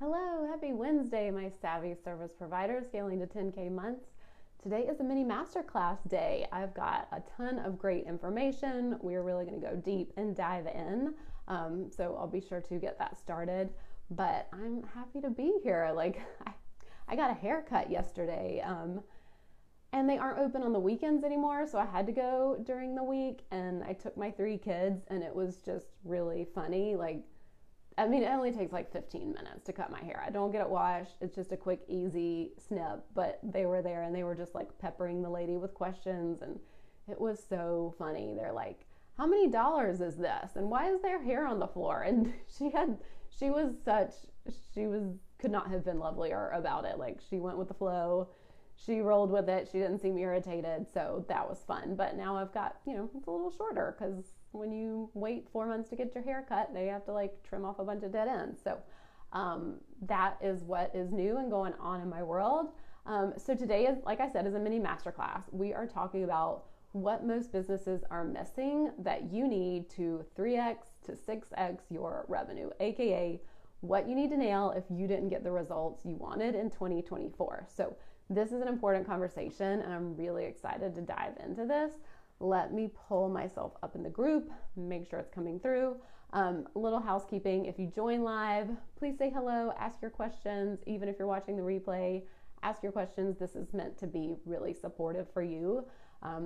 Hello, happy Wednesday, my savvy service providers scaling to 10K months. Today is a mini masterclass day. I've got a ton of great information. We're really going to go deep and dive in. So I'll be sure to get that started. But I'm happy to be here. I got a haircut yesterday. And they aren't open on the weekends anymore, so I had to go during the week, and I took my 3 kids, and it was just really funny. It only takes like 15 minutes to cut my hair. I don't get it washed. It's just a quick, easy snip. But they were there and they were just like peppering the lady with questions. And it was so funny. They're like, how many dollars is this? And why is there hair on the floor? And could not have been lovelier about it. Like, she went with the flow. She rolled with it. She didn't seem irritated. So that was fun. But now I've got, it's a little shorter because when you wait 4 months to get your hair cut, they have to like trim off a bunch of dead ends. So that is what is new and going on in my world. So today is, like I said, is a mini masterclass. We are talking about what most businesses are missing that you need to 3X to 6X your revenue, AKA what you need to nail if you didn't get the results you wanted in 2024. So this is an important conversation, and I'm really excited to dive into this. Let me pull myself up in the group, make sure it's coming through. A little housekeeping. If you join live, please say hello, ask your questions. Even if you're watching the replay, ask your questions. This is meant to be really supportive for you.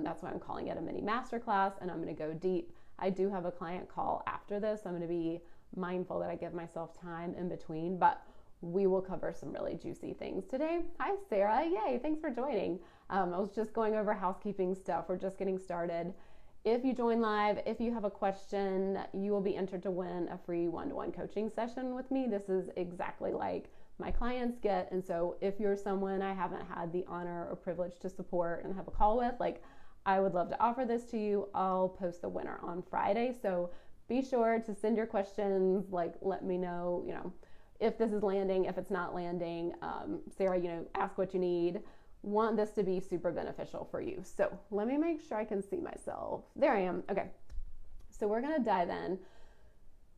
That's why I'm calling it a mini masterclass, and I'm going to go deep. I do have a client call after this. I'm going to be mindful that I give myself time in between, but we will cover some really juicy things today. Hi, Sarah. Yay. Thanks for joining. I was just going over housekeeping stuff. We're just getting started. If you join live, if you have a question, you will be entered to win a free one-to-one coaching session with me. This is exactly like my clients get. And so if you're someone I haven't had the honor or privilege to support and have a call with, I would love to offer this to you. I'll post the winner on Friday. So be sure to send your questions. Let me know, if this is landing, if it's not landing. Sarah, ask what you need. Want this to be super beneficial for you. So let me make sure I can see myself. There I am. Okay. So we're going to dive in.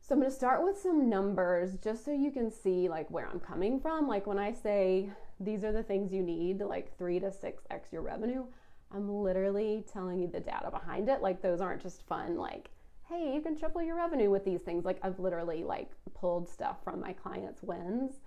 So I'm going to start with some numbers just so you can see where I'm coming from. When I say these are the things you need to 3 to 6X your revenue, I'm literally telling you the data behind it. Those aren't just fun, hey, you can triple your revenue with these things. I've literally pulled stuff from my clients' wins,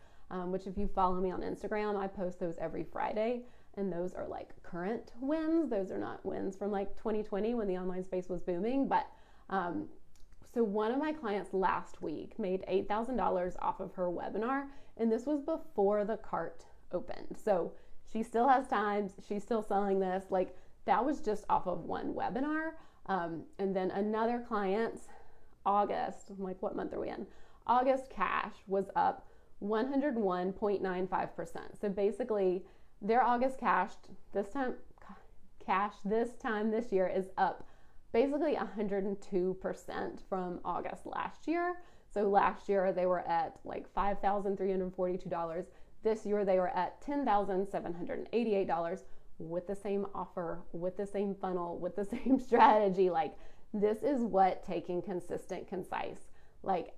which if you follow me on Instagram, I post those every Friday. And those are current wins. Those are not wins from 2020 when the online space was booming. But so one of my clients last week made $8,000 off of her webinar. And this was before the cart opened. So she still has time. She's still selling this. That was just off of one webinar. And then another client's August, what month are we in? August cash was up 101.95%. So basically their August cash this time this year is up basically 102% from August last year. So last year they were at $5,342. This year they were at $10,788 with the same offer, with the same funnel, with the same strategy. This is what taking consistent, concise,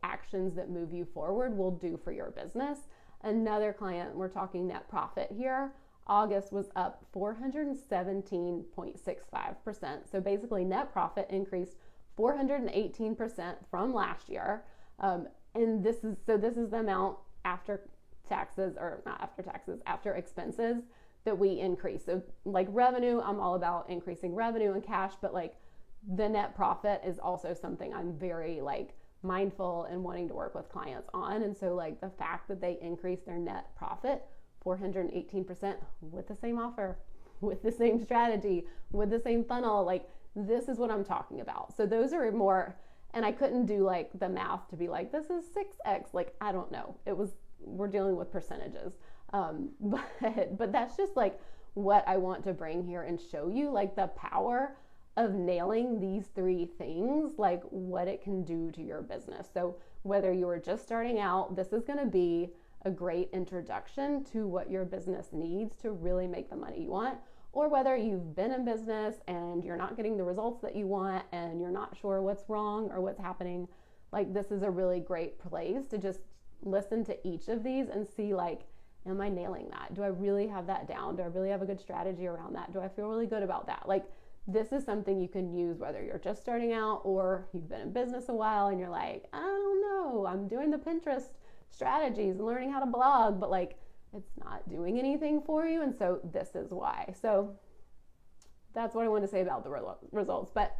actions that move you forward will do for your business. Another client, we're talking net profit here. August was up 417.65%. So basically net profit increased 418% from last year. And this is the amount after taxes, or not after taxes, after expenses that we increase. So revenue, I'm all about increasing revenue and cash, but the net profit is also something I'm very mindful and wanting to work with clients on. And so the fact that they increase their net profit 418% with the same offer, with the same strategy, with the same funnel, this is what I'm talking about. So those are more, and I couldn't do the math to be this is 6X. I don't know. We're dealing with percentages. But that's just what I want to bring here and show you the power of nailing these 3 things, what it can do to your business. So whether you are just starting out, this is going to be a great introduction to what your business needs to really make the money you want, or whether you've been in business and you're not getting the results that you want and you're not sure what's wrong or what's happening. This is a really great place to just listen to each of these and see like, am I nailing that? Do I really have that down? Do I really have a good strategy around that? Do I feel really good about that? Like, this is something you can use whether you're just starting out or you've been in business a while and you're like, I don't know, I'm doing the Pinterest strategies and learning how to blog, but like, it's not doing anything for you. And so this is why. So that's what I want to say about the results. But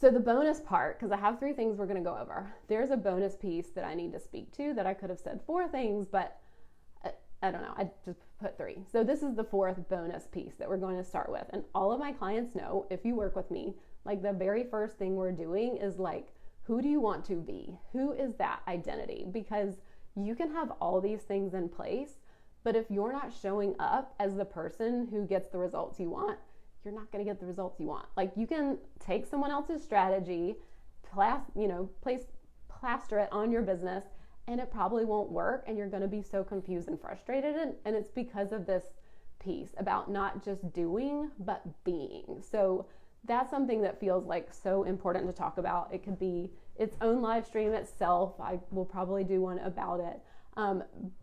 so the bonus part, because I have 3 things we're going to go over. There's a bonus piece that I need to speak to that I could have said 4 things, but I don't know. I just put 3. So this is the 4th bonus piece that we're going to start with. And all of my clients know, if you work with me, like the very first thing we're doing is like, who do you want to be? Who is that identity? Because you can have all these things in place, but if you're not showing up as the person who gets the results you want, you're not going to get the results you want. Like, you can take someone else's strategy, plaster it on your business, and it probably won't work, and you're going to be so confused and frustrated. And it's because of this piece about not just doing, but being. So that's something that feels like so important to talk about. It could be its own live stream itself. I will probably do one about it.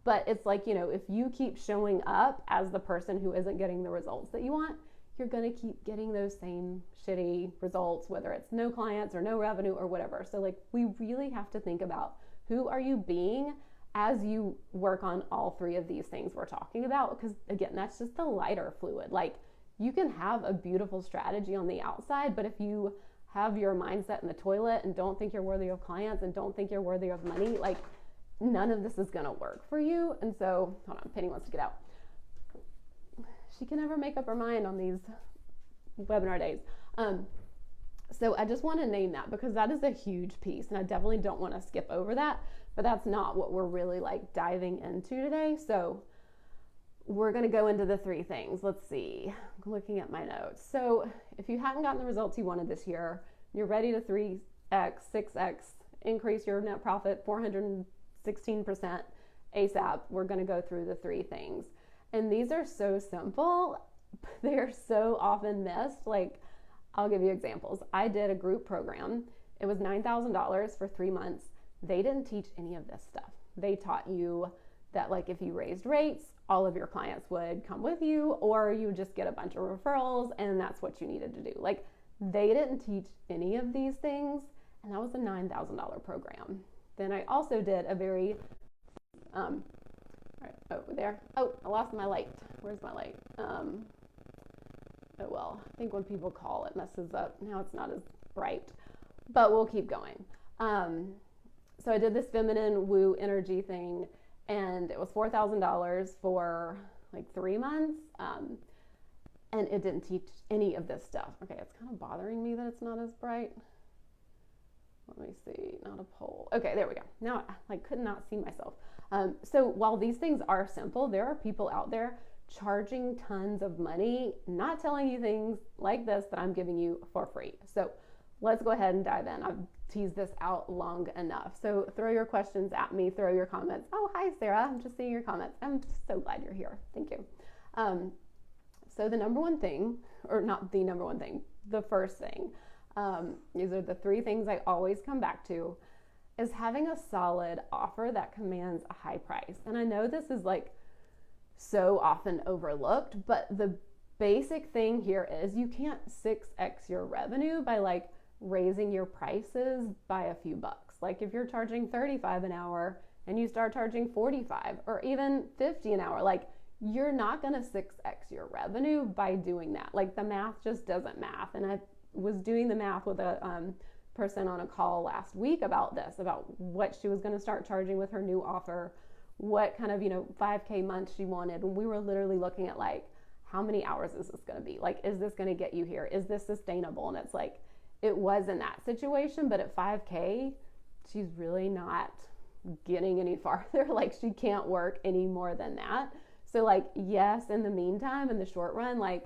But it's like, if you keep showing up as the person who isn't getting the results that you want, you're going to keep getting those same shitty results, whether it's no clients or no revenue or whatever. So like, we really have to think about, who are you being as you work on all 3 of these things we're talking about? Because again, that's just the lighter fluid. Like, you can have a beautiful strategy on the outside, but if you have your mindset in the toilet and don't think you're worthy of clients and don't think you're worthy of money, like, none of this is going to work for you. And so, hold on, Penny wants to get out. She can never make up her mind on these webinar days. So I just want to name that, because that is a huge piece, and I definitely don't want to skip over that, but that's not what we're really like diving into today. So we're going to go into the 3 things. Let's see, I'm looking at my notes. So if you hadn't gotten the results you wanted this year, you're ready to 3X, 6X, increase your net profit 416% ASAP, we're going to go through the 3 things. And these are so simple, but they are so often missed. Like, I'll give you examples. I did a group program. It was $9,000 for 3 months. They didn't teach any of this stuff. They taught you that, like, if you raised rates, all of your clients would come with you, or you would just get a bunch of referrals, and that's what you needed to do. Like, they didn't teach any of these things, and that was a $9,000 program. Then I also did a very, right, over there. Oh, I lost my light. Where's my light? Oh well, I think when people call, it messes up. Now it's not as bright, but we'll keep going. So I did this feminine woo energy thing, and it was $4,000 for like 3 months. And it didn't teach any of this stuff. Okay, it's kind of bothering me that it's not as bright. Let me see, not a poll. Okay, there we go. Now I could not see myself. So while these things are simple, there are people out there charging tons of money, not telling you things like this that I'm giving you for free. So let's go ahead and dive in. I've teased this out long enough. So throw your questions at me, throw your comments. Oh, hi, Sarah. I'm just seeing your comments. I'm so glad you're here. Thank you. So the number one thing, or not the number one thing, the first thing, these are the 3 things I always come back to, is having a solid offer that commands a high price. And I know this is like so often overlooked, but the basic thing here is you can't 6x your revenue by like raising your prices by a few bucks. Like, if you're charging $35 an hour and you start charging $45 or even $50 an hour, like, you're not going to 6x your revenue by doing that. Like, the math just doesn't math. And I was doing the math with a person on a call last week about this, about what she was going to start charging with her new offer, what kind of, 5K month she wanted. And we were literally looking at like, how many hours is this going to be? Like, is this going to get you here? Is this sustainable? And it's like, it was in that situation, but at 5K, she's really not getting any farther. Like, she can't work any more than that. So like, yes, in the meantime, in the short run, like,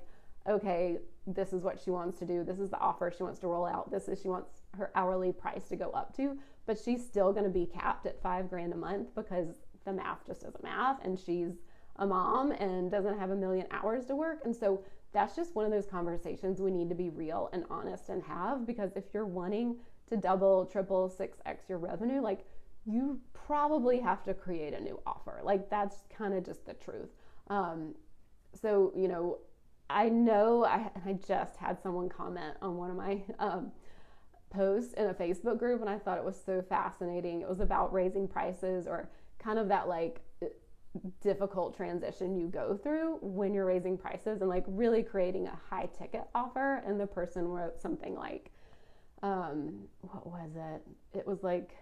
okay, this is what she wants to do. This is the offer she wants to roll out. She wants her hourly price to go up to, but she's still going to be capped at $5,000 a month because the math just doesn't math, and she's a mom and doesn't have a million hours to work. And so that's just one of those conversations we need to be real and honest and have, because if you're wanting to double, triple, 6x your revenue, like, you probably have to create a new offer. Like that's kind of just the truth. So, I know I just had someone comment on one of my posts in a Facebook group, and I thought it was so fascinating. It was about raising prices, or kind of that like difficult transition you go through when you're raising prices and like really creating a high ticket offer. And the person wrote something like, what was it? It was like,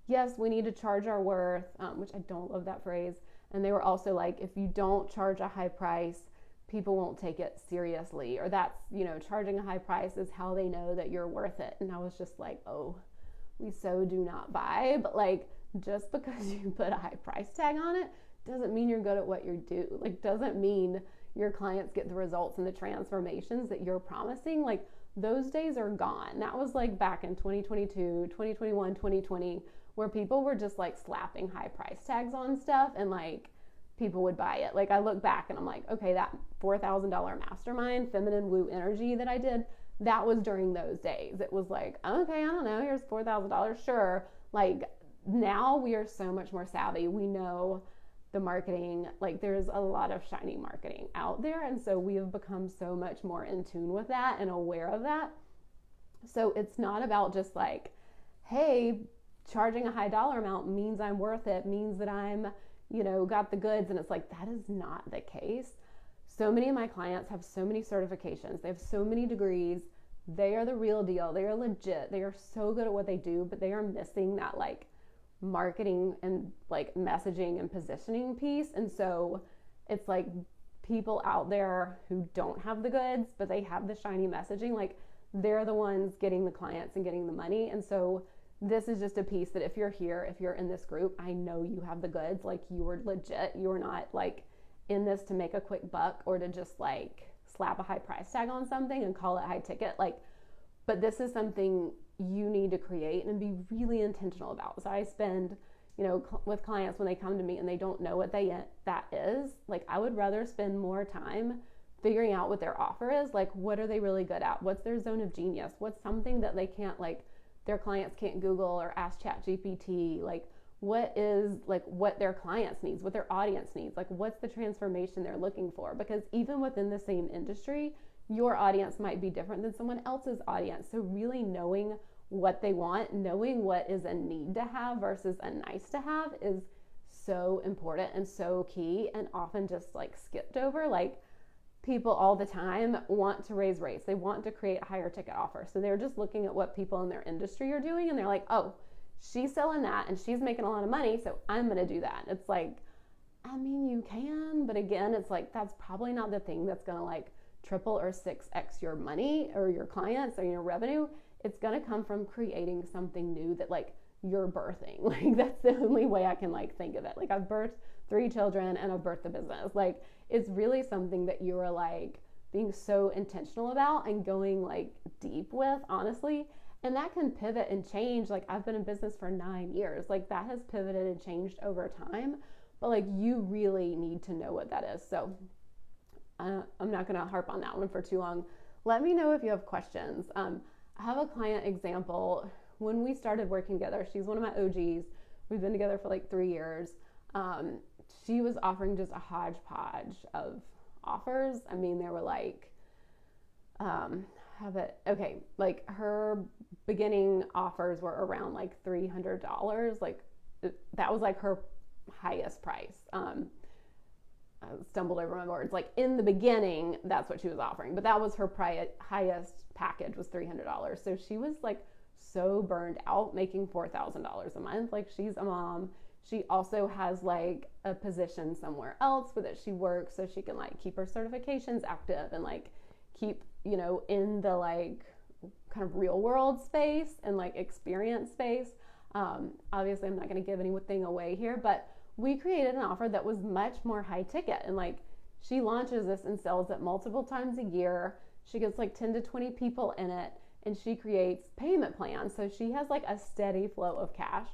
yes, we need to charge our worth, which I don't love that phrase. And they were also like, if you don't charge a high price, people won't take it seriously, or that's, charging a high price is how they know that you're worth it. And I was just like, oh, we so do not buy. But like, just because you put a high price tag on it doesn't mean you're good at what you do. Like, doesn't mean your clients get the results and the transformations that you're promising. Like, those days are gone. That was like back in 2022, 2021, 2020, where people were just like slapping high price tags on stuff and like people would buy it. Like, I look back and I'm like, okay, that $4,000 mastermind feminine woo energy that I did, that was during those days. It was like, okay, I don't know, here's $4,000, sure. Like, now we are so much more savvy. We know the marketing, like there's a lot of shiny marketing out there. And so we have become so much more in tune with that and aware of that. So it's not about just like, hey, charging a high dollar amount means I'm worth it, means that I'm, got the goods. And it's like, that is not the case. So many of my clients have so many certifications. They have so many degrees. They are the real deal. They are legit. They are so good at what they do, but they are missing that like marketing and like messaging and positioning piece. And so it's like people out there who don't have the goods, but they have the shiny messaging, like they're the ones getting the clients and getting the money. And so this is just a piece that if you're here, if you're in this group, I know you have the goods. Like, you are legit. You're not like in this to make a quick buck or to just like slap a high price tag on something and call it high ticket. Like, but this is something you need to create and be really intentional about. So I spend, with clients when they come to me and they don't know what that is, like I would rather spend more time figuring out what their offer is. Like, what are they really good at? What's their zone of genius? What's something that they can't, like, their clients can't Google or ask ChatGPT? Like, what is like what their clients needs, what their audience needs? Like, what's the transformation they're looking for? Because even within the same industry, your audience might be different than someone else's audience. So really knowing what they want, knowing what is a need to have versus a nice to have is so important and so key, and often just like skipped over. Like, people all the time want to raise rates. They want to create a higher ticket offer. So they're just looking at what people in their industry are doing and they're like, oh, she's selling that and she's making a lot of money, so I'm going to do that. It's like, I mean, you can, but again, it's like, that's probably not the thing that's going to like triple or 6x your money or your clients or your revenue. It's going to come from creating something new that like you're birthing. Like, that's the only way I can like think of it. Like, I've birthed 3 children and I've birthed a business. Like, it's really something that you are like being so intentional about and going like deep with, honestly. And that can pivot and change. Like, I've been in business for 9 years. Like, that has pivoted and changed over time. But like, you really need to know what that is. So I'm not going to harp on that one for too long. Let me know if you have questions. I have a client example. When we started working together, she's one of my OGs. We've been together for like 3 years. She was offering just a hodgepodge of offers. I mean, they were like, like her beginning offers were around like $300. Like, that was like her highest price. I stumbled over my words. Like, in the beginning, that's what she was offering, but that was her highest package was $300. So she was like so burned out making $4,000 a month. Like, she's a mom. She also has like a position somewhere else where that she works, so she can like keep her certifications active and like keep, in the like kind of real world space and like experience space. Obviously I'm not going to give anything away here, but we created an offer that was much more high ticket, and like she launches this and sells it multiple times a year. She gets like 10 to 20 people in it, and she creates payment plans. So she has like a steady flow of cash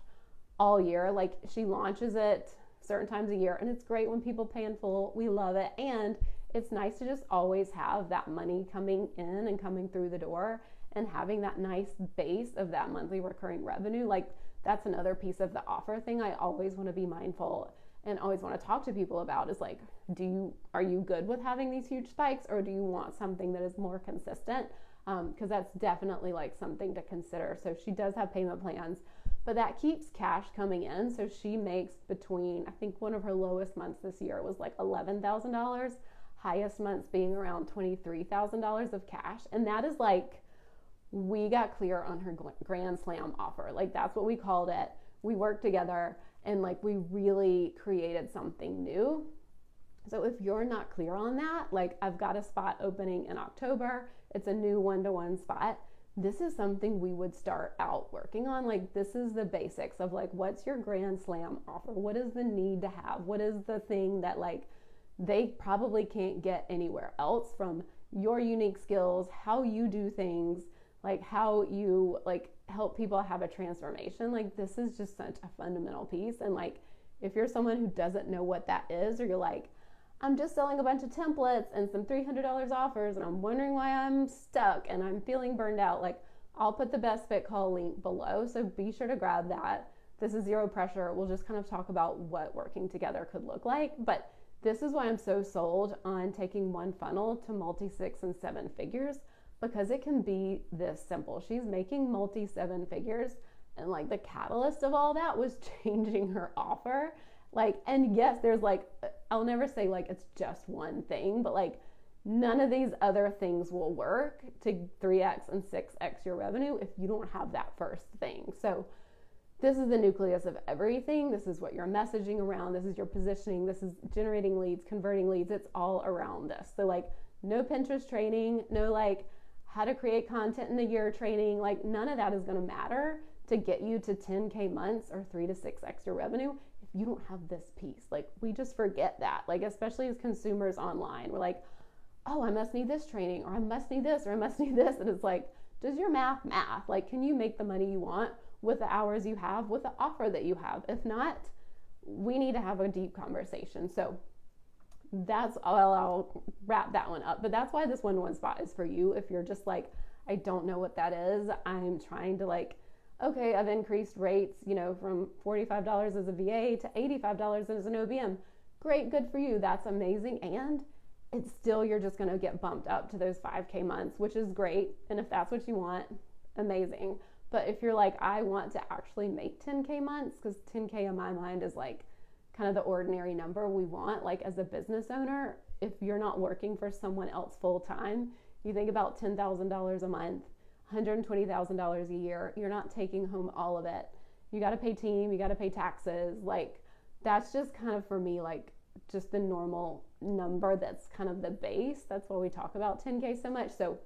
all year. Like, she launches it certain times a year, and it's great when people pay in full. We love it. And it's nice to just always have that money coming in and coming through the door and having that nice base of that monthly recurring revenue. Like, that's another piece of the offer thing I always want to be mindful and always want to talk to people about is like, are you good with having these huge spikes, or do you want something that is more consistent? Because that's definitely like something to consider. So she does have payment plans, but that keeps cash coming in. So she makes between, I think one of her lowest months this year was like $11,000, highest months being around $23,000 of cash. And that is like, we got clear on her Grand Slam offer. Like that's what we called it. We worked together and like we really created something new. So if you're not clear on that, like I've got a spot opening in October. It's a new one-to-one spot. This is something we would start out working on. Like this is the basics of like, what's your Grand Slam offer? What is the need to have? What is the thing that like they probably can't get anywhere else from your unique skills, how you do things, like how you like help people have a transformation. Like this is just such a fundamental piece. And like, if you're someone who doesn't know what that is, or you're like, I'm just selling a bunch of templates and some $300 offers and I'm wondering why I'm stuck and I'm feeling burned out, like I'll put the best fit call link below. So be sure to grab that. This is zero pressure. We'll just kind of talk about what working together could look like. But this is why I'm so sold on taking one funnel to multi 6 and 7 figures, because it can be this simple. She's making multi 7 figures, and like the catalyst of all that was changing her offer. Like, and yes, there's like, I'll never say like it's just one thing, but like none of these other things will work to 3X and 6X your revenue if you don't have that first thing. So this is the nucleus of everything. This is what you're messaging around. This is your positioning. This is generating leads, converting leads. It's all around this. So like no Pinterest training, no like how to create content in a year training, like none of that is going to matter to get you to 10K months or 3 to 6X your revenue if you don't have this piece. Like we just forget that, like especially as consumers online, we're like, oh, I must need this training, or I must need this, or I must need this. And it's like, does your math? Like, can you make the money you want with the hours you have, with the offer that you have? If not, we need to have a deep conversation. So that's all. I'll wrap that one up. But that's why this one spot is for you. If you're just like, I don't know what that is. I'm trying to like, okay, I've increased rates, from $45 as a VA to $85 as an OBM. Great, good for you. That's amazing. And it's still, you're just going to get bumped up to those 5K months, which is great. And if that's what you want, amazing. But if you're like, I want to actually make 10K months, because 10K in my mind is like kind of the ordinary number we want, like as a business owner, if you're not working for someone else full time, you think about $10,000 a month, $120,000 a year, you're not taking home all of it. You got to pay team, you got to pay taxes. Like that's just kind of for me, like just the normal number. That's kind of the base. That's why we talk about 10K so much. So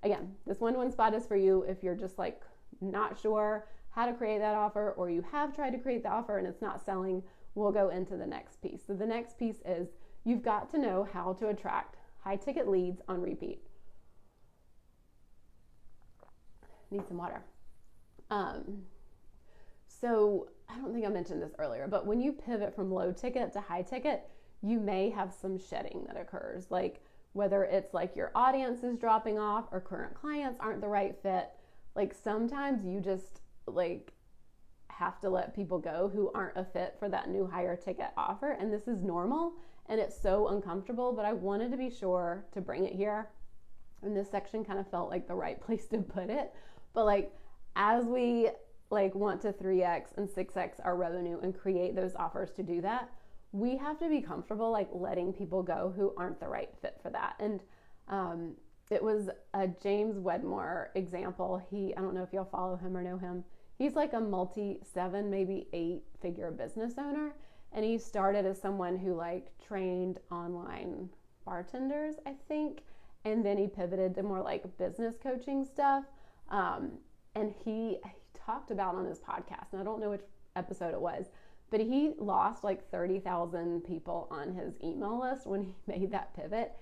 again, this one spot is for you if you're just like not sure how to create that offer, or you have tried to create the offer and it's not selling. We'll go into the next piece. So the next piece is you've got to know how to attract high ticket leads on repeat. Need some water. So I don't think I mentioned this earlier, but when you pivot from low ticket to high ticket, you may have some shedding that occurs. Like whether it's like your audience is dropping off or current clients aren't the right fit. Like sometimes you just like have to let people go who aren't a fit for that new higher ticket offer. And this is normal and it's so uncomfortable, but I wanted to be sure to bring it here. And this section kind of felt like the right place to put it. But like, as we like want to 3X and 6X our revenue and create those offers to do that, we have to be comfortable like letting people go who aren't the right fit for that. And it was a James Wedmore example. I don't know if y'all follow him or know him. He's like a multi-7, maybe 8-figure business owner. And he started as someone who like trained online bartenders, I think. And then he pivoted to more like business coaching stuff. And he talked about on his podcast, and I don't know which episode it was, but he lost like 30,000 people on his email list when he made that pivot.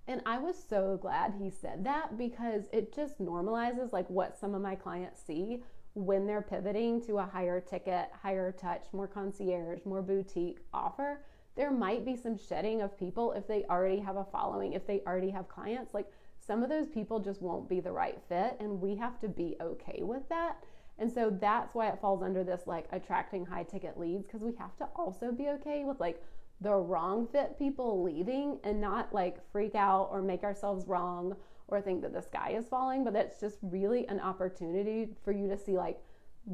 And I was so glad he said that, because it just normalizes like what some of my clients see when they're pivoting to a higher ticket, higher touch, more concierge, more boutique offer. There might be some shedding of people if they already have a following, if they already have clients. Like some of those people just won't be the right fit, and we have to be okay with that. And so that's why it falls under this like attracting high ticket leads, because we have to also be okay with like the wrong fit people leaving and not like freak out or make ourselves wrong or think that the sky is falling, but that's just really an opportunity for you to see like,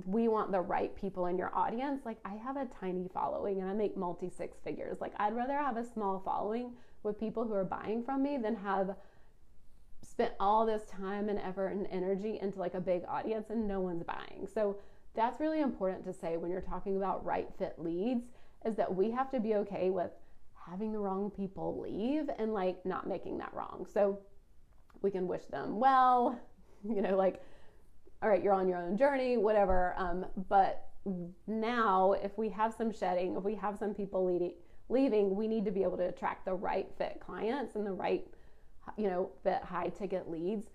we want the right people in your audience. Like I have a tiny following and I make multi six figures. Like I'd rather have a small following with people who are buying from me than have spent all this time and effort and energy into like a big audience and no one's buying. So that's really important to say when you're talking about right fit leads, is that we have to be okay with having the wrong people leave and like not making that wrong. So we can wish them well, like, all right, you're on your own journey, whatever. But now if we have some shedding, if we have some people leaving, we need to be able to attract the right fit clients and the right, fit high ticket leads.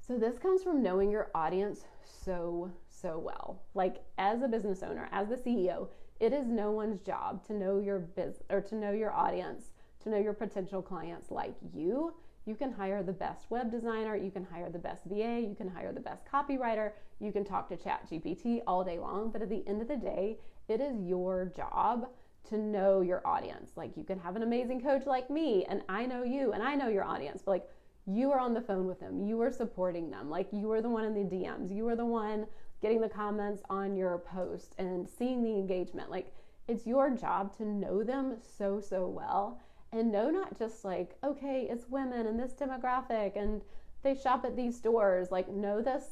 So this comes from knowing your audience so well. Like as a business owner, as the CEO, it is no one's job to know your business or to know your audience, to know your potential clients like you. You can hire the best web designer, you can hire the best VA, you can hire the best copywriter, you can talk to ChatGPT all day long, but at the end of the day, it is your job to know your audience. Like you can have an amazing coach like me, and I know you and I know your audience, but like you are on the phone with them, you are supporting them, like you are the one in the DMs, you are the one getting the comments on your post and seeing the engagement. Like it's your job to know them so well. And know not just like, okay, it's women in this demographic and they shop at these stores. Like know the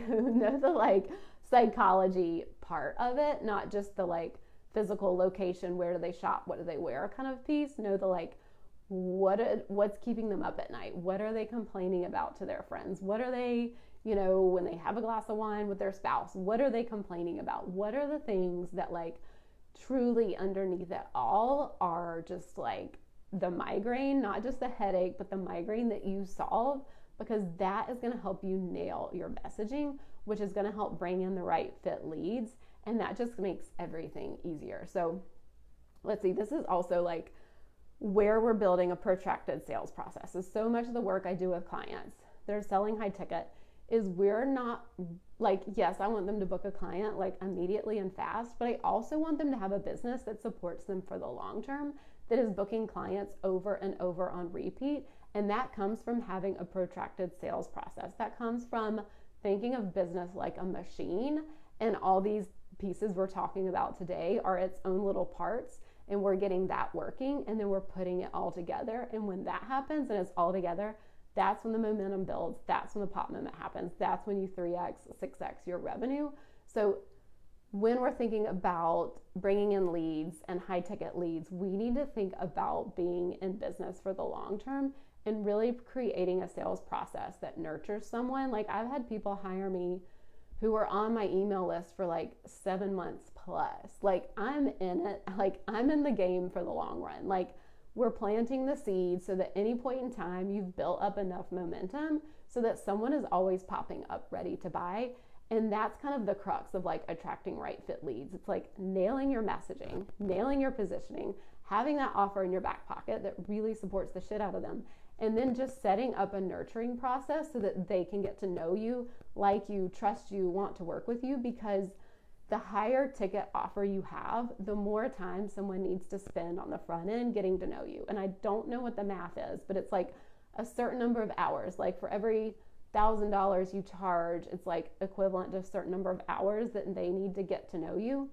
know the like psychology part of it, not just the like physical location, where do they shop, what do they wear kind of piece. Know the like, what's keeping them up at night? What are they complaining about to their friends? What are they, when they have a glass of wine with their spouse, what are they complaining about? What are the things that like truly underneath it all are just like the migraine, not just the headache, but the migraine that you solve, because that is going to help you nail your messaging, which is going to help bring in the right fit leads. And that just makes everything easier. So let's see, this is also like where we're building a protracted sales process. So much of the work I do with clients that are selling high ticket is we're not like, yes, I want them to book a client like immediately and fast, but I also want them to have a business that supports them for the long term, that is booking clients over and over on repeat. And that comes from having a protracted sales process. That comes from thinking of business like a machine, and all these pieces we're talking about today are its own little parts, and we're getting that working, and then we're putting it all together. And when that happens and it's all together, that's when the momentum builds. That's when the pop moment happens. That's when you 3X, 6X your revenue. So when we're thinking about bringing in leads and high ticket leads, we need to think about being in business for the long term and really creating a sales process that nurtures someone. Like I've had people hire me who are on my email list for like 7 months plus. Like I'm in it, like I'm in the game for the long run. Like we're planting the seeds so that any point in time you've built up enough momentum so that someone is always popping up ready to buy. And that's kind of the crux of like attracting right fit leads. It's like nailing your messaging, nailing your positioning, having that offer in your back pocket that really supports the shit out of them. And then just setting up a nurturing process so that they can get to know you, like you, trust you, want to work with you, because the higher ticket offer you have, the more time someone needs to spend on the front end getting to know you. And I don't know what the math is, but it's like a certain number of hours. Like for every $1,000 you charge, it's like equivalent to a certain number of hours that they need to get to know you.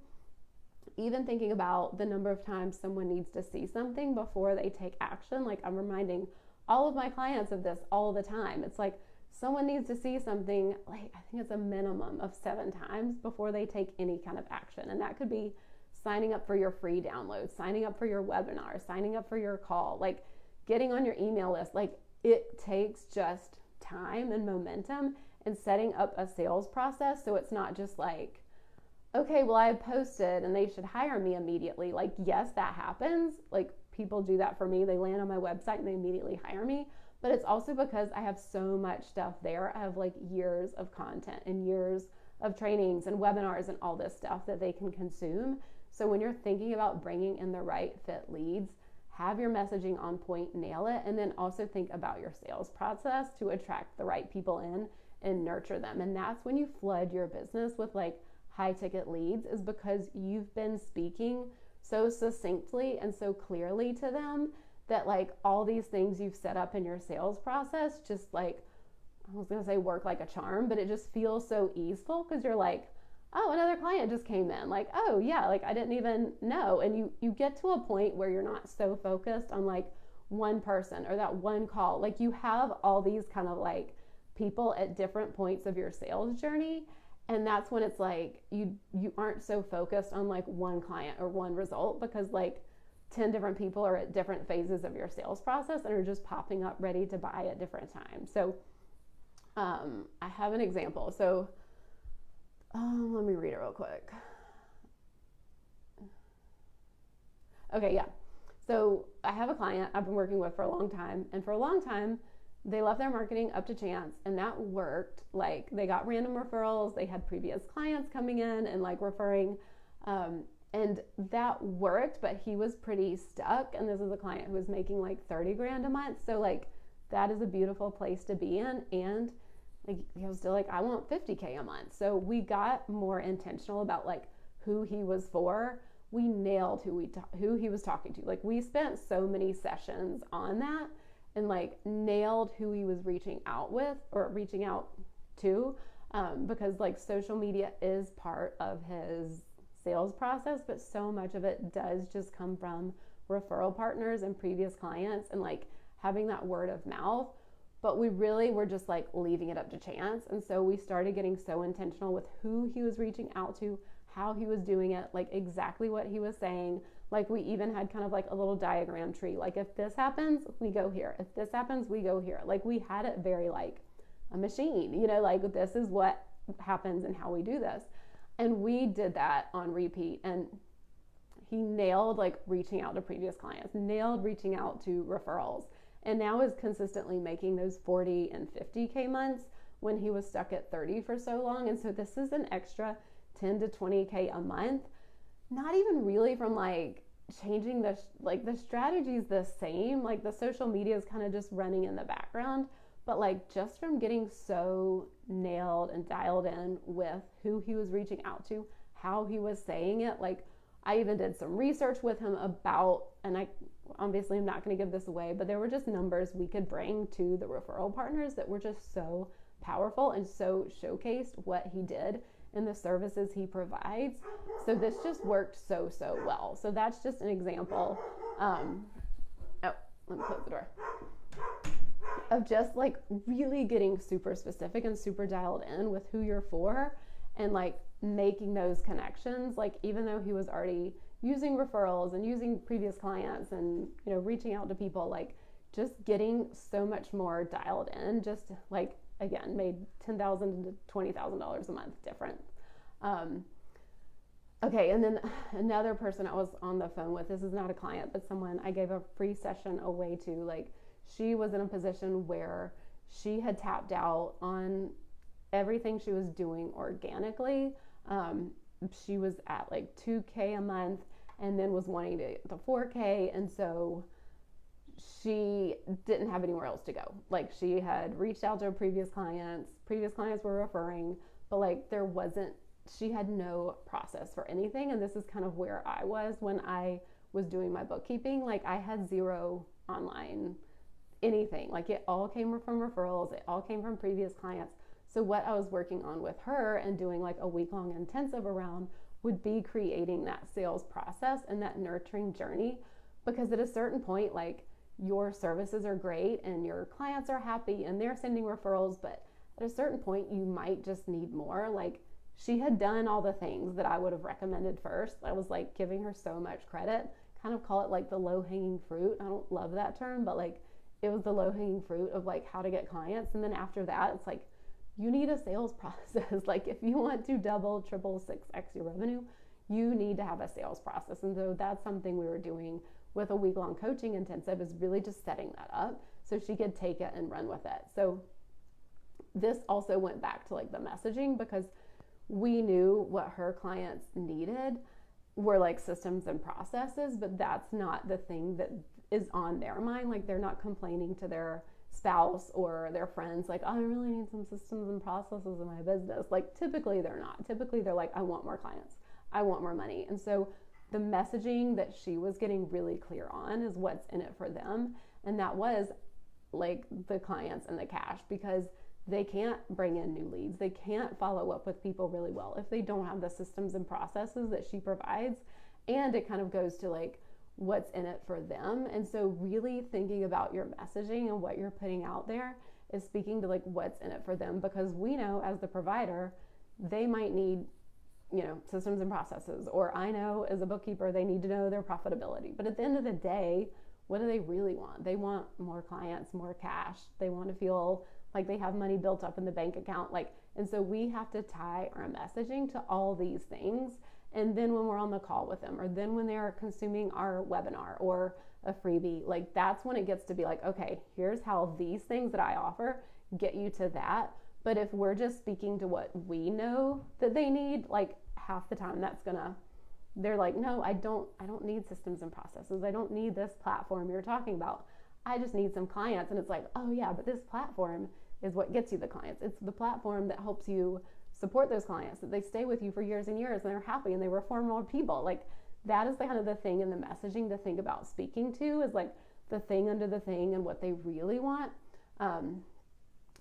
Even thinking about the number of times someone needs to see something before they take action. Like I'm reminding all of my clients of this all the time. It's like someone needs to see something, like I think it's a minimum of 7 times before they take any kind of action. And that could be signing up for your free download, signing up for your webinar, signing up for your call, like getting on your email list. Like it takes just time and momentum and setting up a sales process. So it's not just like, okay, well I posted and they should hire me immediately. Like, yes, that happens. Like people do that for me. They land on my website and they immediately hire me. But it's also because I have so much stuff there. I have like years of content and years of trainings and webinars and all this stuff that they can consume. So when you're thinking about bringing in the right fit leads, have your messaging on point, nail it, and then also think about your sales process to attract the right people in and nurture them. And that's when you flood your business with like high ticket leads, is because you've been speaking so succinctly and so clearly to them that like all these things you've set up in your sales process just like, I was gonna say work like a charm, but it just feels so easeful because you're like, oh, another client just came in. Like, oh yeah, like I didn't even know. And you get to a point where you're not so focused on like one person or that one call. Like you have all these kind of like people at different points of your sales journey. And that's when it's like you aren't so focused on like one client or one result, because like 10 different people are at different phases of your sales process and are just popping up ready to buy at different times. So I have an example. So let me read it real quick. Okay, yeah. So I have a client I've been working with for a long time, and for a long time, they left their marketing up to chance, and that worked. Like they got random referrals, they had previous clients coming in and like referring, and that worked, but he was pretty stuck. And this is a client who was making like 30 grand a month. So like that is a beautiful place to be in. And like he was still like, I want 50K a month. So we got more intentional about like who he was for. We nailed who he was talking to. Like we spent so many sessions on that and like nailed who he was reaching out with or reaching out to, because like social media is part of his sales process, but so much of it does just come from referral partners and previous clients and like having that word of mouth. But we really were just like leaving it up to chance. And so we started getting so intentional with who he was reaching out to, how he was doing it, like exactly what he was saying. Like we even had kind of like a little diagram tree. Like if this happens, we go here. If this happens, we go here. Like we had it very like a machine, you know, like this is what happens and how we do this. And we did that on repeat. And he nailed like reaching out to previous clients, nailed reaching out to referrals, and now is consistently making those 40 and 50K months when he was stuck at 30 for so long. And so this is an extra 10 to 20K a month, not even really from like changing the strategy's the same, like the social media is kind of just running in the background, but like just from getting so nailed and dialed in with who he was reaching out to, how he was saying it. Like I even did some research with him about, and I obviously I'm not going to give this away, but there were just numbers we could bring to the referral partners that were just so powerful and so showcased what he did and the services he provides. So this just worked so well. So that's just an example. Oh, let me close the door. Of just like really getting super specific and super dialed in with who you're for and like making those connections. Like even though he was already using referrals and using previous clients and, you know, reaching out to people, like just getting so much more dialed in, just like, again, made $10,000 to $20,000 a month difference. Okay. And then another person I was on the phone with, this is not a client, but someone I gave a free session away to, like she was in a position where she had tapped out on everything she was doing organically. She was at like 2K a month and then was wanting to get to 4K. And so she didn't have anywhere else to go. Like she had reached out to her previous clients were referring, but like she had no process for anything. And this is kind of where I was when I was doing my bookkeeping. Like I had zero online anything. Like it all came from referrals. It all came from previous clients. So what I was working on with her and doing like a week-long intensive around would be creating that sales process and that nurturing journey. Because at a certain point, like your services are great and your clients are happy and they're sending referrals, but at a certain point you might just need more. Like she had done all the things that I would have recommended first. I was like giving her so much credit, kind of call it like the low-hanging fruit. I don't love that term, but like it was the low-hanging fruit of like how to get clients. And then after that, it's like, you need a sales process. Like if you want to double, triple, 6X your revenue, you need to have a sales process. And so that's something we were doing with a week-long coaching intensive, is really just setting that up so she could take it and run with it. So this also went back to like the messaging, because we knew what her clients needed were like systems and processes, but that's not the thing that is on their mind. Like they're not complaining to their spouse or their friends like, oh, I really need some systems and processes in my business. Like typically they're not. Typically they're like, I want more clients. I want more money. And so the messaging that she was getting really clear on is what's in it for them. And that was like the clients and the cash, because they can't bring in new leads. They can't follow up with people really well if they don't have the systems and processes that she provides. And it kind of goes to like what's in it for them. And so really thinking about your messaging and what you're putting out there is speaking to like what's in it for them, because we know as the provider, they might need, you know, systems and processes, or I know as a bookkeeper, they need to know their profitability. But at the end of the day, what do they really want? They want more clients, more cash. They want to feel like they have money built up in the bank account. Like, and so we have to tie our messaging to all these things. And then when we're on the call with them, or then when they're consuming our webinar or a freebie, like that's when it gets to be like, okay, here's how these things that I offer get you to that. But if we're just speaking to what we know that they need, like half the time they're like, no, I don't need systems and processes. I don't need this platform you're talking about. I just need some clients. And it's like, oh yeah, but this platform is what gets you the clients. It's the platform that helps you support those clients, that they stay with you for years and years and they're happy and they refer more people. Like that is the kind of the thing in the messaging to think about speaking to, is like the thing under the thing and what they really want.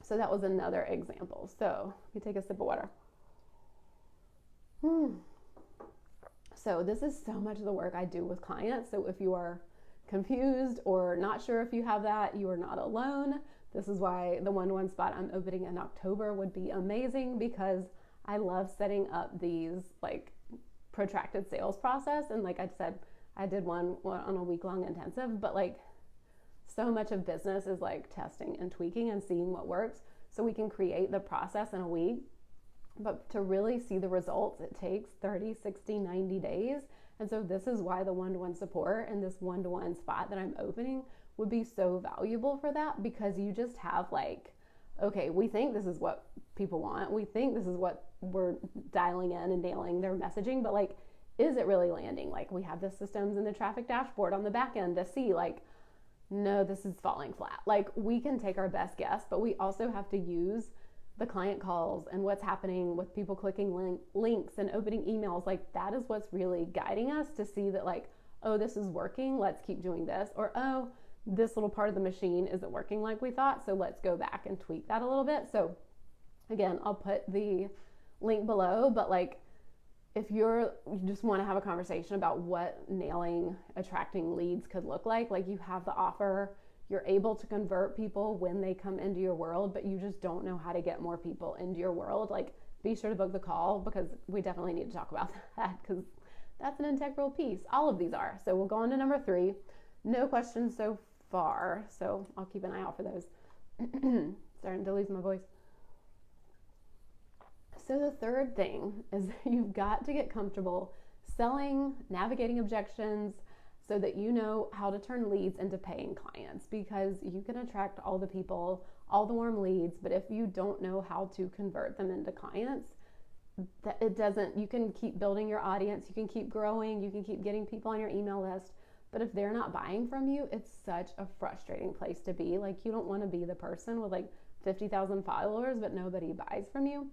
So that was another example. So let me take a sip of water. So this is so much of the work I do with clients. So if you are confused or not sure if you have that, you are not alone. This is why the one-to-one spot I'm opening in October would be amazing, because I love setting up these like protracted sales process. And like I said, I did one on a week-long intensive, but like so much of business is like testing and tweaking and seeing what works. So we can create the process in a week, but to really see the results, it takes 30, 60, 90 days. And so this is why the one-to-one support and this one-to-one spot that I'm opening would be so valuable for that, because you just have like, okay, we think this is what people want. We think this is what we're dialing in and nailing their messaging, but like, is it really landing? Like we have the systems and the traffic dashboard on the back end to see like, no, this is falling flat. Like we can take our best guess, but we also have to use the client calls and what's happening with people clicking links and opening emails. Like that is what's really guiding us to see that like, oh, this is working. Let's keep doing this. Or, oh, this little part of the machine isn't working like we thought. So let's go back and tweak that a little bit. So again, I'll put the link below, but like, if you just want to have a conversation about what nailing attracting leads could look like you have the offer, you're able to convert people when they come into your world, but you just don't know how to get more people into your world, like be sure to book the call, because we definitely need to talk about that, because that's an integral piece. All of these are. So we'll go on to number 3. No questions so far, so I'll keep an eye out for those. Starting to lose my voice. So the third thing is you've got to get comfortable selling, navigating objections, so that you know how to turn leads into paying clients, because you can attract all the people, all the warm leads, but if you don't know how to convert them into clients, that it doesn't, you can keep building your audience, you can keep growing, you can keep getting people on your email list, but if they're not buying from you, it's such a frustrating place to be. Like you don't want to be the person with like 50,000 followers, but nobody buys from you.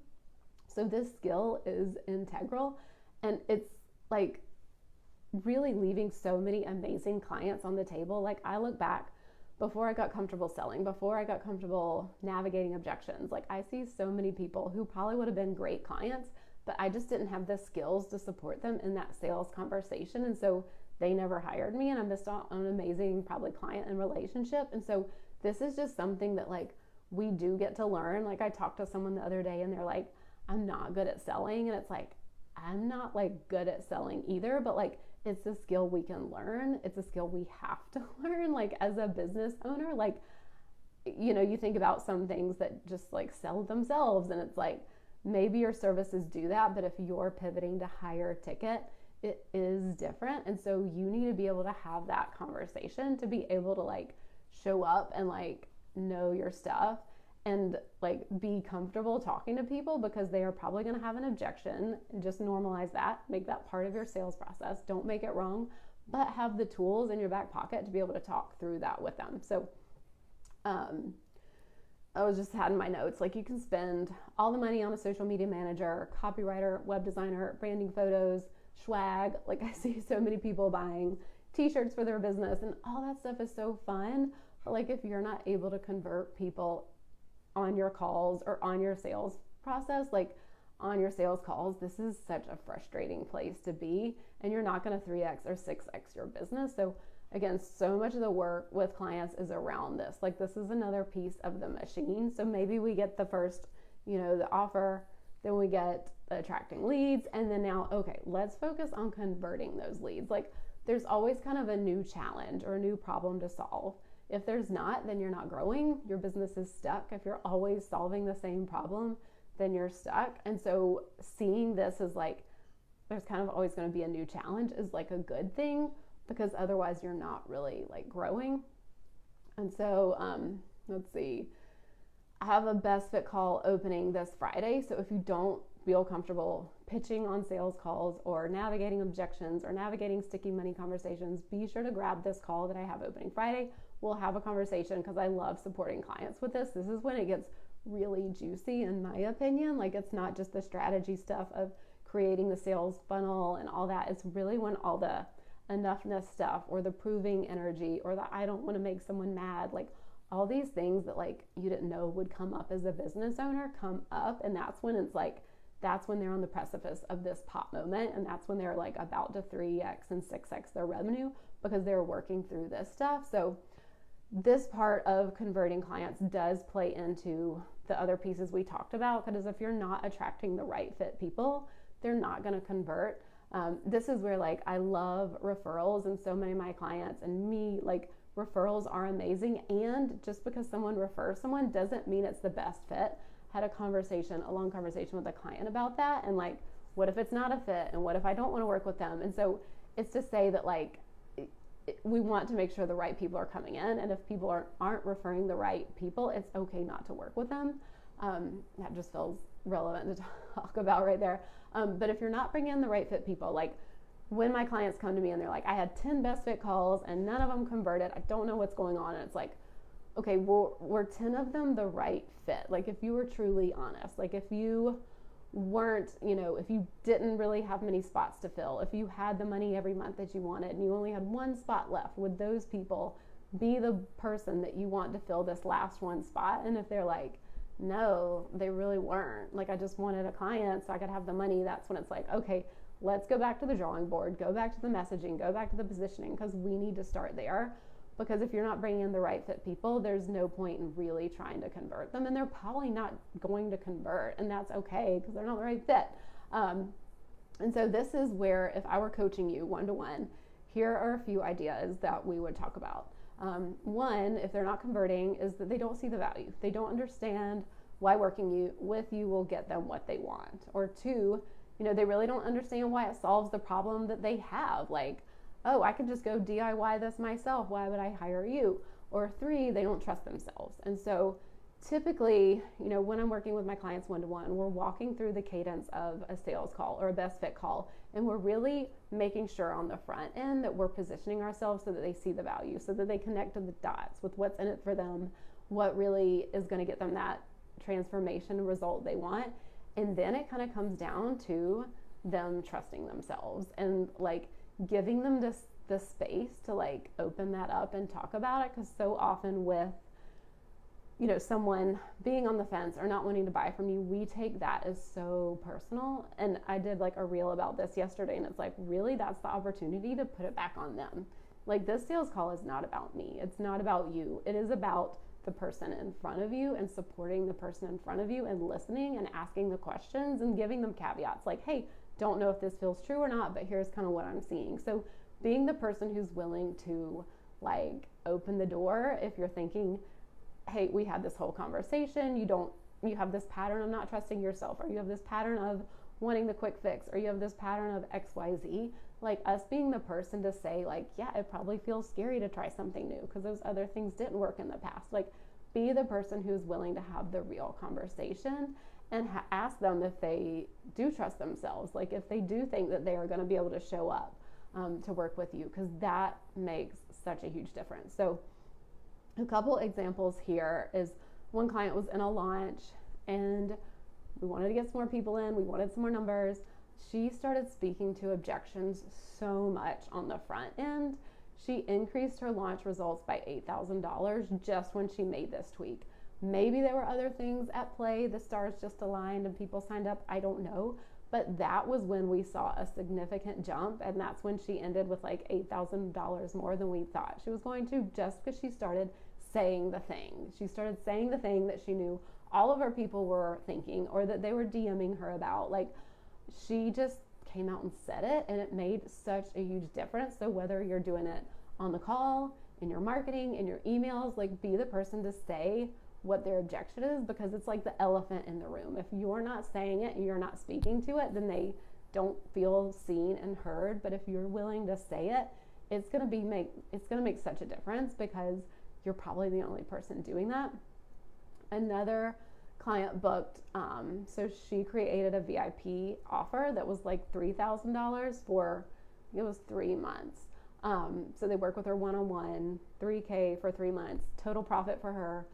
So this skill is integral, and it's like really leaving so many amazing clients on the table. Like I look back before I got comfortable selling, before I got comfortable navigating objections, like I see so many people who probably would have been great clients, but I just didn't have the skills to support them in that sales conversation. And so they never hired me, and I missed out on an amazing probably client and relationship. And so this is just something that like we do get to learn. Like I talked to someone the other day and they're like, I'm not good at selling. And it's like, I'm not like good at selling either, but like it's a skill we can learn. It's a skill we have to learn. Like as a business owner, like, you know, you think about some things that just like sell themselves, and it's like, maybe your services do that, but if you're pivoting to higher ticket, it is different. And so you need to be able to have that conversation to be able to like show up and like know your stuff and like be comfortable talking to people, because they are probably going to have an objection. Just normalize that, make that part of your sales process. Don't make it wrong, but have the tools in your back pocket to be able to talk through that with them. So I was just had in my notes, like you can spend all the money on a social media manager, copywriter, web designer, branding photos, swag. Like I see so many people buying t-shirts for their business and all that stuff is so fun. But like if you're not able to convert people on your calls or on your sales process, like on your sales calls, this is such a frustrating place to be, and you're not going to 3x or 6x your business. So again, so much of the work with clients is around this. Like this is another piece of the machine. So maybe we get the first, the offer, then we get the attracting leads, and then now, okay, let's focus on converting those leads. Like there's always kind of a new challenge or a new problem to solve. If there's not, then you're not growing. Your business is stuck. If you're always solving the same problem, then you're stuck. And so seeing this as like, there's kind of always going to be a new challenge is like a good thing, because otherwise you're not really like growing. And so, let's see, I have a best fit call opening this Friday. So if you don't feel comfortable pitching on sales calls or navigating objections or navigating sticky money conversations, be sure to grab this call that I have opening Friday. We'll have a conversation because I love supporting clients with this. This is when it gets really juicy, in my opinion. Like it's not just the strategy stuff of creating the sales funnel and all that. It's really when all the enoughness stuff or the proving energy or the I don't want to make someone mad, like all these things that like you didn't know would come up as a business owner come up. And that's when it's like, that's when they're on the precipice of this pop moment. And that's when they're like about to 3x and 6x their revenue, because they're working through this stuff. So this part of converting clients does play into the other pieces we talked about, because if you're not attracting the right fit people, they're not going to convert. This is where like I love referrals, and so many of my clients and me, like referrals are amazing. And just because someone refers someone doesn't mean it's the best fit. Had a long conversation with a client about that, and like, what if it's not a fit, and what if I don't want to work with them? And so it's to say that like we want to make sure the right people are coming in, and if people aren't referring the right people, it's okay not to work with them. That just feels relevant to talk about right there. But if you're not bringing in the right fit people, like when my clients come to me and they're like, I had 10 best fit calls and none of them converted, I don't know what's going on. And it's like, okay, well, were 10 of them the right fit? Like if you were truly honest, like if you weren't, if you didn't really have many spots to fill, if you had the money every month that you wanted and you only had one spot left, would those people be the person that you want to fill this last one spot? And if they're like, no, they really weren't, like I just wanted a client so I could have the money, that's when it's like, okay, let's go back to the drawing board, go back to the messaging, go back to the positioning, because we need to start there. Because if you're not bringing in the right fit people, there's no point in really trying to convert them, and they're probably not going to convert, and that's okay because they're not the right fit. And so this is where, if I were coaching you one-to-one, here are a few ideas that we would talk about. One, if they're not converting, is that they don't see the value. They don't understand why working with you will get them what they want. Or two, they really don't understand why it solves the problem that they have. Like, oh, I could just go DIY this myself. Why would I hire you? Or three, they don't trust themselves. And so typically, when I'm working with my clients one-to-one, we're walking through the cadence of a sales call or a best fit call. And we're really making sure on the front end that we're positioning ourselves so that they see the value, so that they connect to the dots with what's in it for them, what really is going to get them that transformation result they want. And then it kind of comes down to them trusting themselves and like giving them the space to like open that up and talk about it. Because so often with someone being on the fence or not wanting to buy from you, we take that as so personal. And I did like a reel about this yesterday, and it's like, really, that's the opportunity to put it back on them. Like, this sales call is not about me. It's not about you. It is about the person in front of you and supporting the person in front of you and listening and asking the questions and giving them caveats like, hey, don't know if this feels true or not, but here's kind of what I'm seeing. So being the person who's willing to like open the door if you're thinking, hey, we had this whole conversation, you have this pattern of not trusting yourself, or you have this pattern of wanting the quick fix, or you have this pattern of XYZ, like us being the person to say like, yeah, it probably feels scary to try something new because those other things didn't work in the past. Like, be the person who's willing to have the real conversation and ask them if they do trust themselves, like if they do think that they are going to be able to show up to work with you, because that makes such a huge difference. So a couple examples here is one client was in a launch and we wanted to get some more people in. We wanted some more numbers. She started speaking to objections so much on the front end. She increased her launch results by $8,000 just when she made this tweak. Maybe there were other things at play. The stars just aligned and people signed up. I don't know. But that was when we saw a significant jump. And that's when she ended with like $8,000 more than we thought she was going to, just because she started saying the thing. She started saying the thing that she knew all of her people were thinking or that they were DMing her about. Like, she just came out and said it, and it made such a huge difference. So whether you're doing it on the call, in your marketing, in your emails, like, be the person to say what their objection is, because it's like the elephant in the room. If you're not saying it and you're not speaking to it, then they don't feel seen and heard. But if you're willing to say it, it's going to make such a difference, because you're probably the only person doing that. Another client booked, so she created a VIP offer that was like $3,000 for, it was 3 months. So they work with her one-on-one, $3K for 3 months, total profit for her.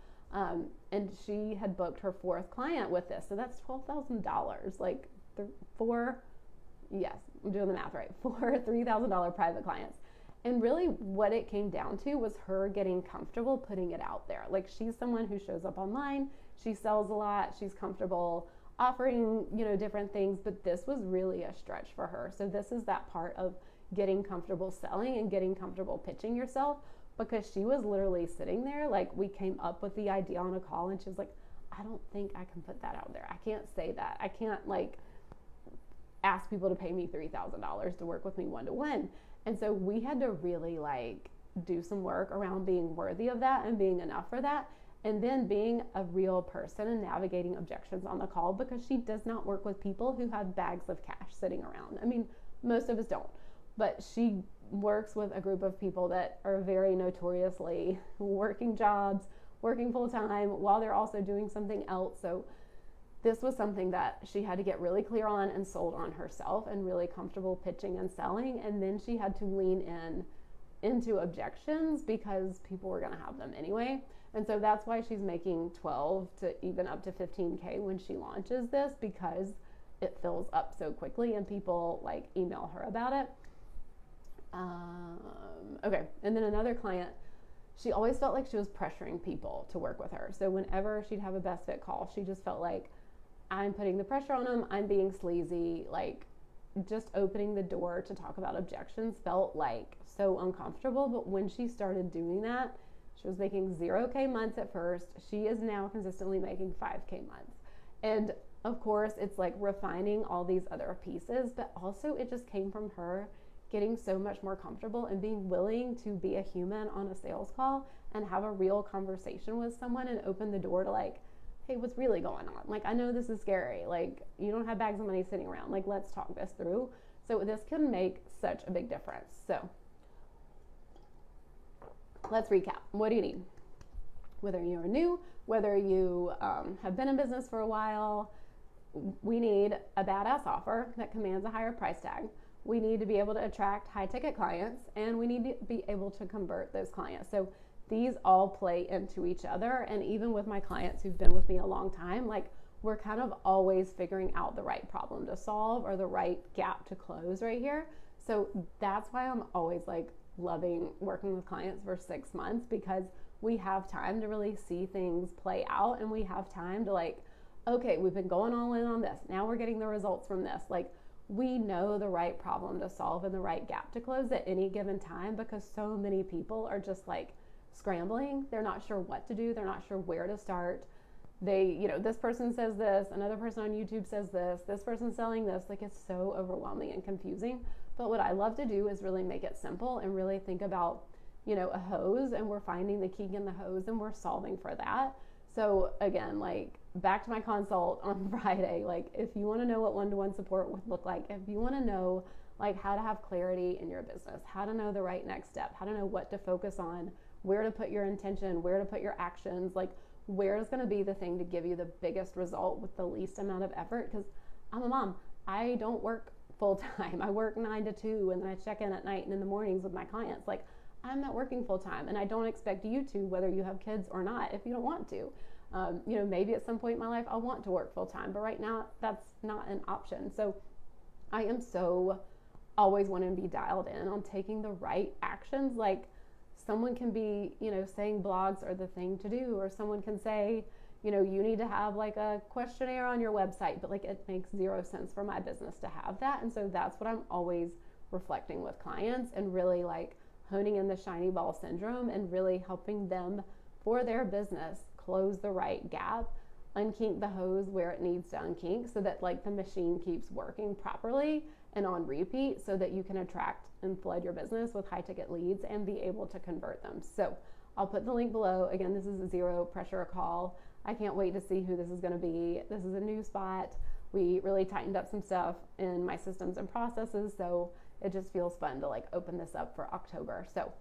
And she had booked her 4th client with this. So that's $12,000, like yes, I'm doing the math right, 4 $3,000 private clients. And really what it came down to was her getting comfortable putting it out there. Like, she's someone who shows up online, she sells a lot, she's comfortable offering, different things, but this was really a stretch for her. So this is that part of getting comfortable selling and getting comfortable pitching yourself, because she was literally sitting there, like, we came up with the idea on a call and she was like, I don't think I can put that out there. I can't say that. I can't ask people to pay me $3,000 to work with me one-to-one. And so we had to really do some work around being worthy of that and being enough for that. And then being a real person and navigating objections on the call, because she does not work with people who have bags of cash sitting around. I mean, most of us don't, but she works with a group of people that are very notoriously working jobs, working full time while they're also doing something else. So this was something that she had to get really clear on and sold on herself and really comfortable pitching and selling. And then she had to lean into objections, because people were going to have them anyway. And so that's why she's making 12 to even up to 15K when she launches this, because it fills up so quickly and people email her about it. Okay. And then another client, she always felt like she was pressuring people to work with her. So whenever she'd have a best fit call, she just felt like, I'm putting the pressure on them, I'm being sleazy. Just opening the door to talk about objections felt so uncomfortable. But when she started doing that, she was making 0K months at first. She is now consistently making 5K months. And of course, it's refining all these other pieces, but also it just came from her getting so much more comfortable and being willing to be a human on a sales call and have a real conversation with someone and open the door to hey, what's really going on? I know this is scary. You don't have bags of money sitting around. Let's talk this through. So this can make such a big difference. So let's recap. What do you need? Whether you're new, whether you have been in business for a while, we need a badass offer that commands a higher price tag. We need to be able to attract high ticket clients, and we need to be able to convert those clients. So these all play into each other. And even with my clients who've been with me a long time, we're kind of always figuring out the right problem to solve or the right gap to close right here. So that's why I'm always loving working with clients for 6 months, because we have time to really see things play out, and we have time to okay, we've been going all in on this. Now we're getting the results from this. We know the right problem to solve and the right gap to close at any given time, because so many people are just scrambling. They're not sure what to do. They're not sure where to start. They, this person says this, another person on YouTube says this person's selling this. It's so overwhelming and confusing. But what I love to do is really make it simple and really think about, a hose, and we're finding the key in the hose and we're solving for that. So again, back to my consult on Friday, if you want to know what one-to-one support would look like, if you want to know how to have clarity in your business, how to know the right next step, how to know what to focus on, where to put your intention, where to put your actions, where is going to be the thing to give you the biggest result with the least amount of effort. Because I'm a mom. I don't work full time. I work 9 to 2, and then I check in at night and in the mornings with my clients. I'm not working full time, and I don't expect you to, whether you have kids or not, if you don't want to. Maybe at some point in my life I'll want to work full time, but right now that's not an option. So I am so always wanting to be dialed in on taking the right actions. Like someone can be, saying blogs are the thing to do, or someone can say, you need to have like a questionnaire on your website, but like it makes zero sense for my business to have that. And so that's what I'm always reflecting with clients, and really like honing in the shiny ball syndrome and really helping them for their business close the right gap, unkink the hose where it needs to unkink, so that like the machine keeps working properly and on repeat, so that you can attract and flood your business with high ticket leads and be able to convert them. So I'll put the link below. Again, this is a zero pressure call. I can't wait to see who this is going to be. This is a new spot. We really tightened up some stuff in my systems and processes, so it just feels fun to like open this up for October. So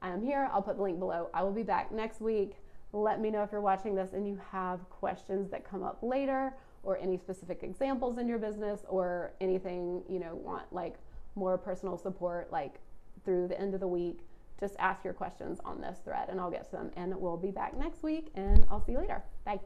I am here. I'll put the link below. I will be back next week. Let me know if you're watching this and you have questions that come up later, or any specific examples in your business, or anything, want like more personal support, like through the end of the week. Just ask your questions on this thread and I'll get to them, and we'll be back next week, and I'll see you later. Bye.